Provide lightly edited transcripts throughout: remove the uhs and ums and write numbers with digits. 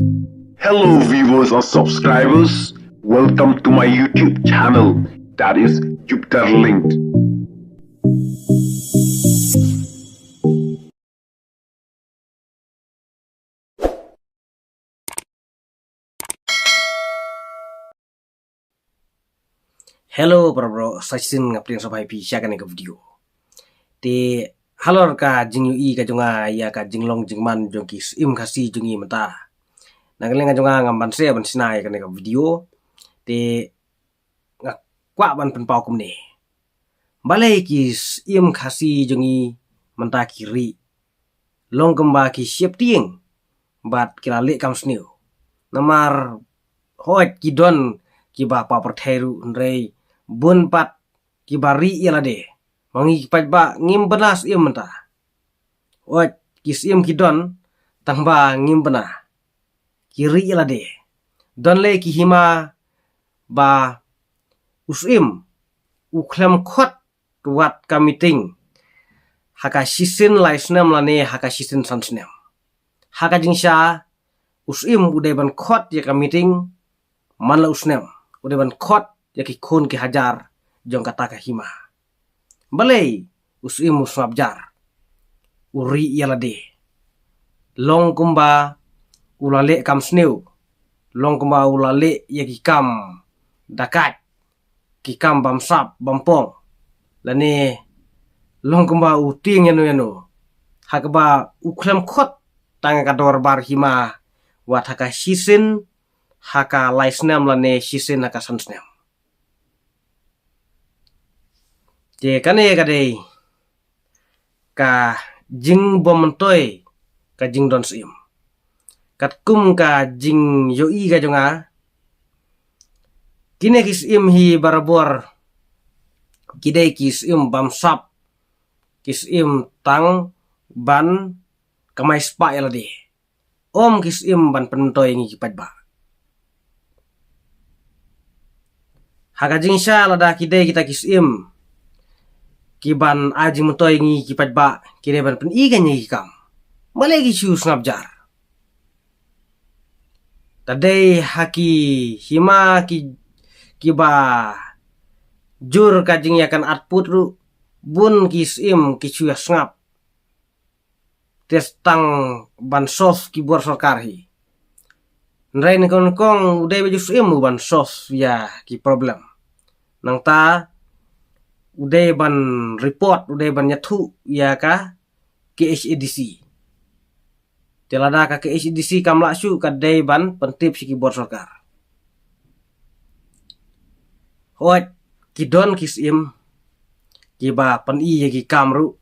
Hello, viewers or subscribers. Welcome to my YouTube channel, that is Jupiter Linked. Hello para bro, sasin ngapling sabai pi siakan ke video. Ti halor ka jing yu ka jonga ya ka jinglong jingman jongkis im kasi jongi mata. Nangling ka jonga ngamban se ban sinai ka ke video. Ti ngak kwa ban pen pau kum ne. Balai kis im kasi jongi mata kiri. Long kemba ki siap tieng. Bat kila le kam sniu. Namar hoit kidon ki ba pa pertheru ndrei bun pat ki bari yala de mangi pat ba ngim benas im menta wat kis im kidon tang ba ngim bena kiri yala de don le ki hima ba usim uklem khot wat ka meeting haka sisin laisnem lane haka sisin sansnem haka jingsha usim ude ban khot ya ka meeting manla usnem ude ban khot ya ki khon ki hajar jong kata ka hima balai usim usabjar uri yala de long kumba ulale kam sneu long kumba ulale ya ki kam dakat ki kam bam sap bampong lane long kumba uting yano hakba uklem khot tanga ka dor bar hima wat haka sisin haka laisnem lane sisin haka sansnem je kane kadei ka jing bomentoy ka jing don sim kat kum ka jing yoi ka jonga kine kis im hi barabor kidei kis im bam sap kis im tang ban kamai spa elade om kis im ban pentoy ngi kipat ba haka jing sha lada kidei kita kis im kiban aji mentoy ngi kipat ba kide ban pen iga ngi kam malegi chu snapjar tadei haki hima kiba jur kajing yakan atput ru bun kis im kichu snap testang ban sof kibor sarkar hi nrain kong udai baju im ban sof ya ki problem nang ta uday ban report uday ban nyathu ya ka KHADC telada ka KHADC kamla su ka day ban pentip si kibor sarkar hoat kidon kisim kiba pen i ki kamru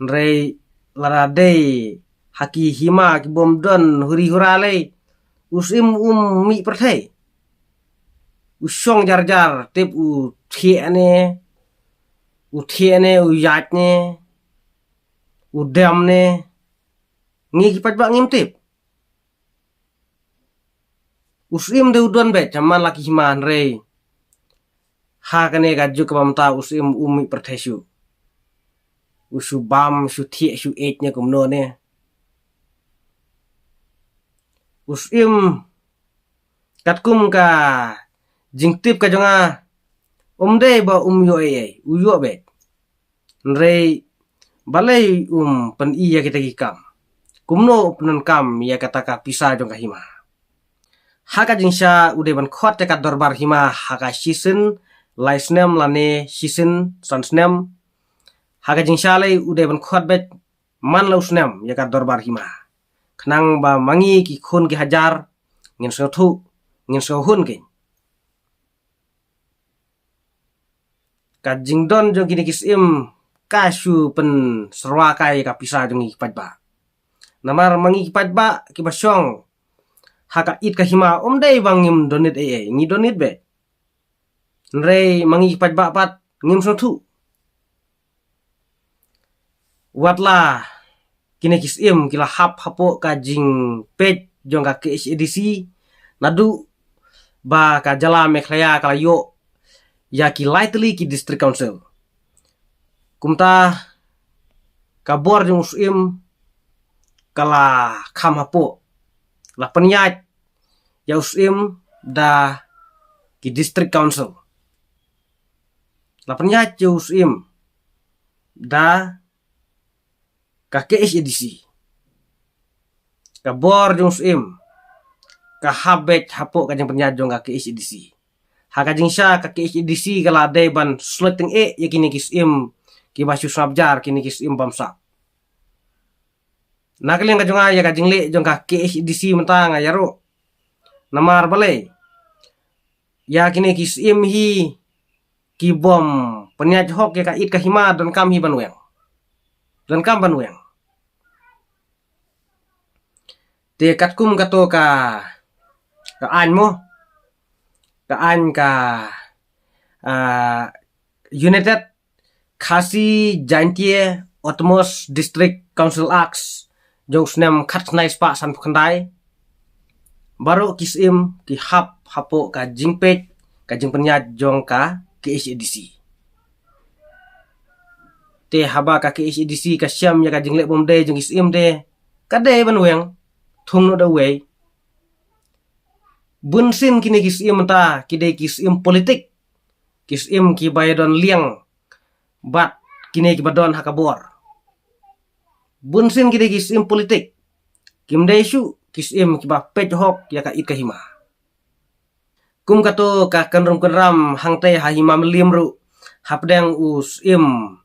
nrei lara day haki hima ki bom don huri hurale usim mi perthai usong jar tip u thiane uthiane uyatne udamne ngi kipat ba ngimtip usim de udon be chaman laki himan rei ha kane gaju ke bamta usim umi perthesu usu bam su thi su etne kumno ne usim katkum ka jingtip ka jonga umde ba yo uyo be nrei balai pen iya kita kikam kumno penan kam ya kata ka pisa jong kahima haka jingsha ude ban khot ka dorbar hima haka sisin laisnem lane sisin sansnem haka jingsha lai ude ban khot bet man lausnem ya ka dorbar hima khnang ba mangi ki khon ki hajar ngin so thu ngin so hun ke ka jingdon jong kini kisim kasu pen serwa kai ka pisa jong kipat ba namar mangi kipat ba ki basyong haka it ka hima dai bangim donit ngi donit be nrei mangi kipat ba pat ngim so thu watla kini kisim kila hapo ka jing page jong ka KHADC nadu ba ka jala meklaya kala yo ya ki lightly ki district council kumta kabor jong usim kala kham hapo la penyat ya usim da ki district council. La penyat ya usim da ka KHDC. Ka bor jung usim ka habet hapo ka jeng penyat jong ka KHDC. Ha ka jeng sya ka KHDC kala day ban sleting ya kini kisim ki basu sabjar kini kisim bamsa. Nakaliang ka jonga ya ka jeng le jong ka KHDC mentang ya ro. Namar balay. Ya kini kisim hi ki bom penyat hok ya ka it ka hima dan kam hi banweng. Dan kam banweng. Te katkum kato ka an mo. Ka an ka United Khasi Jantie Otmos District Council Acts jong snem khat nai spa san khandai. Baru kisim ki hapo ka jingpek ka jing penyat jong ka KHDC. Te haba ka KHDC ka syam ya ka jinglek bom de jong kisim de ka de banweng thung no da wei. Bunsin kini kisim ta kide kisim politik. Kisim ki bayadon liang bat kini ki badon hakabor. Bunsin kide kisim politik. Kim desu kisim ki ba pej hok ya ka it ka hima. Kum kato ka kanrum kanram hangte ha hima melim ru hapdeng usim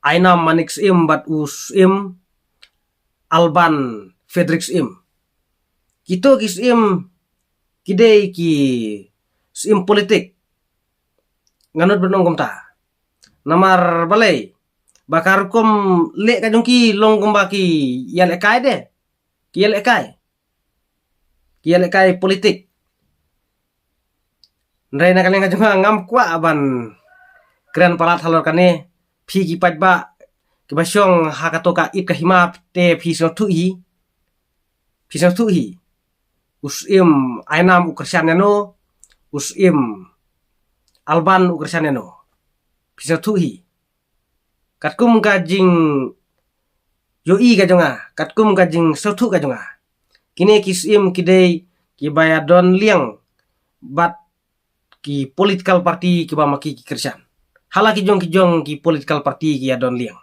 Ainam Manix im bat usim Alban Fedrix im. Kito kisim kidei ki sim politik nganut benong komta. Namar balay bakar kom le ka jongki long komba ki yal ekai de. Ki yal ekai. Ki yal ekai politik. Ndrai na kaleng ka jonga ngam kwa aban kren palat halor kane phi ki pat ba ki basyong hakatoka it ka himap te phi so thu hi. Phi so thu hi. Usim Ainam ukersaneno, usim Alban ukersaneno. Bisa tuhi. Katkum kajing yoi ka jonga, katkum kajing sotu ka jonga. Kini kisim kidei ki bayadon liang bat ki political party ki ba maki ki kersan. Hala ki jong ki political party ki adon liang.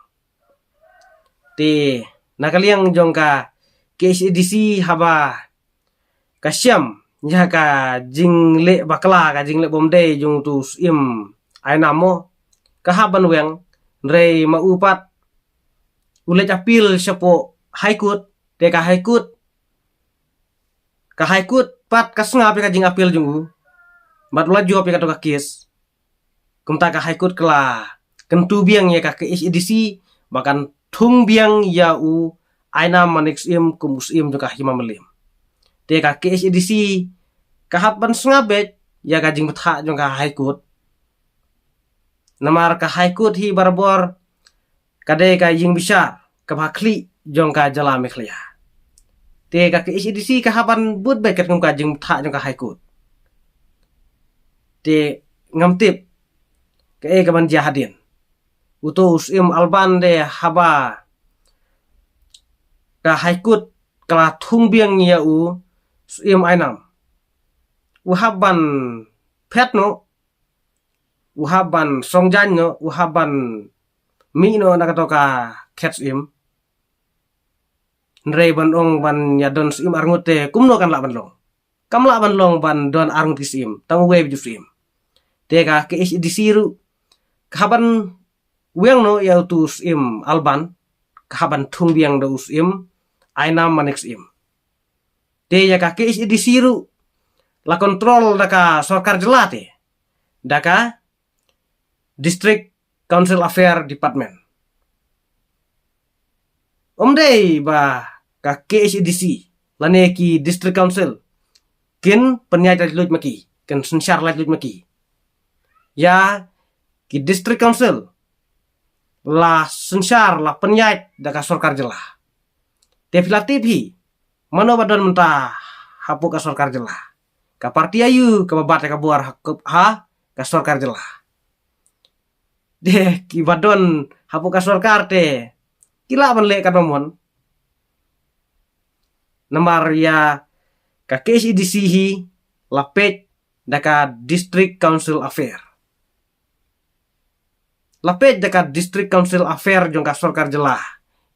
Te nakaliang jong ka KHDC haba kasyam nya ka jingle bakla ka jingle bomde jung tu im ainamo kahaban weng rei maupat ule apil sapo high court te ka high court pat kasnga pe ka jing apil jungu bat laju pe ka to ka kes kumta ka high court kala kentu biang ya ka KHDC bahkan thung biang ya u ainam manix im kumus im ka hima melim. Te ka KHDC kahapan sngabet ya ka jing betha jong ka high court. Namar ka high court hi barbor kade ka jing besar ka bakli jong ka jala mekhlia. Te ka KHDC kahapan but beket ngam ka jing betha jong ka high court. Te ngamtip ke ka ban jahadin. Utus im Alban de haba ka high court kala thung biang ya u im Ainam. Uhaban petno, uhaban songjanyo, uhaban mino nakatoka catch im. Nrei ban ong ban yadon im arngote kumno kan la ban long. Kam la ban long ban don arngot kisim, tang web jusim. Teka KHDC ru kaban wiang no ya utus im Alban, kaban thung biang do im Ainam Manix im. Te ya ka KHDC ru la kontrol daka sorkar jelate daka District Council Affair Department. Omdei ba ka KHDC lane ki District Council kin penyai lut maki kin sensyar lut maki. Ya ki District Council la sensyar la penyai daka sorkar jelah. Te filatip mano badon mentah hapu ka sorkar jelah. Ka parti ayu ka babate ka buar ha ka sorkar jelah. De ki badon hapu ka sorkar te kila ban le ka nomon. Namar ya ka KSEDC hi lapet daka District Council Affair. Lapet daka District Council Affair jong ka sorkar jelah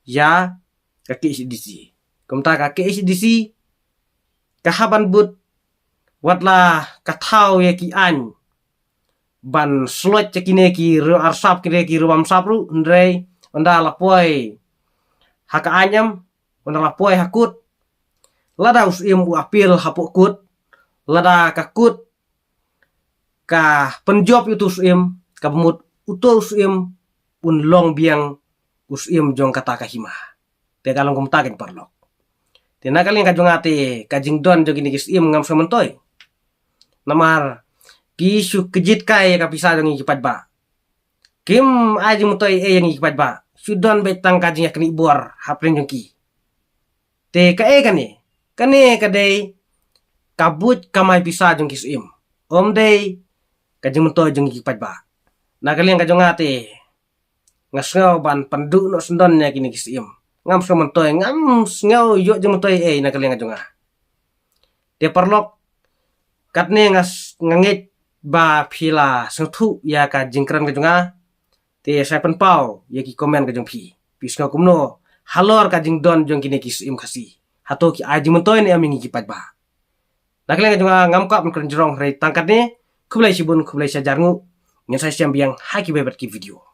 ya ka KSEDC. Kumta ka KSEDC kahaban but watlah kathau ya ki an ban slot cekine ki arsap kire ki ruam sapru ndrei onda lapoi haka anyam onda lapoi hakut lada usim u apil hapukut lada kakut ka penjob itu usim ka pemut uto usim un long biang usim jong kata kahima te kalong kumtakin parlok te nakalin ka jongate ka jingdon jogi ni usim ngam sementoy namar pisu kejit kai ka pisa jong ikipat ba kim aji mutoy yang ikipat ba sudon betang kajinya keni bor hapren jong ki te ka kane kadai kabut kamay pisa jong kisuim om day kajing mutoy jong ikipat ba nakalin ka jongate ngasngaw ban pandu no sendon nya kini kisuim ngam sementoy ngam ngaw yo jong mutoy nakalin ka jonga te parlok katne ngangit ba pila sengtu ya ka jingkran ka jonga te saya penpau ya ki komen ka jong pi ska kumno halor ka jing don jong kini kisuim kasi hato ki aji mentoy ni aming ikipat ba naklen ka jonga ngam kap mkren jerong rei tangkat ni kublai sibun kublai sajarngu ngen saya siam biang haki bebat ki video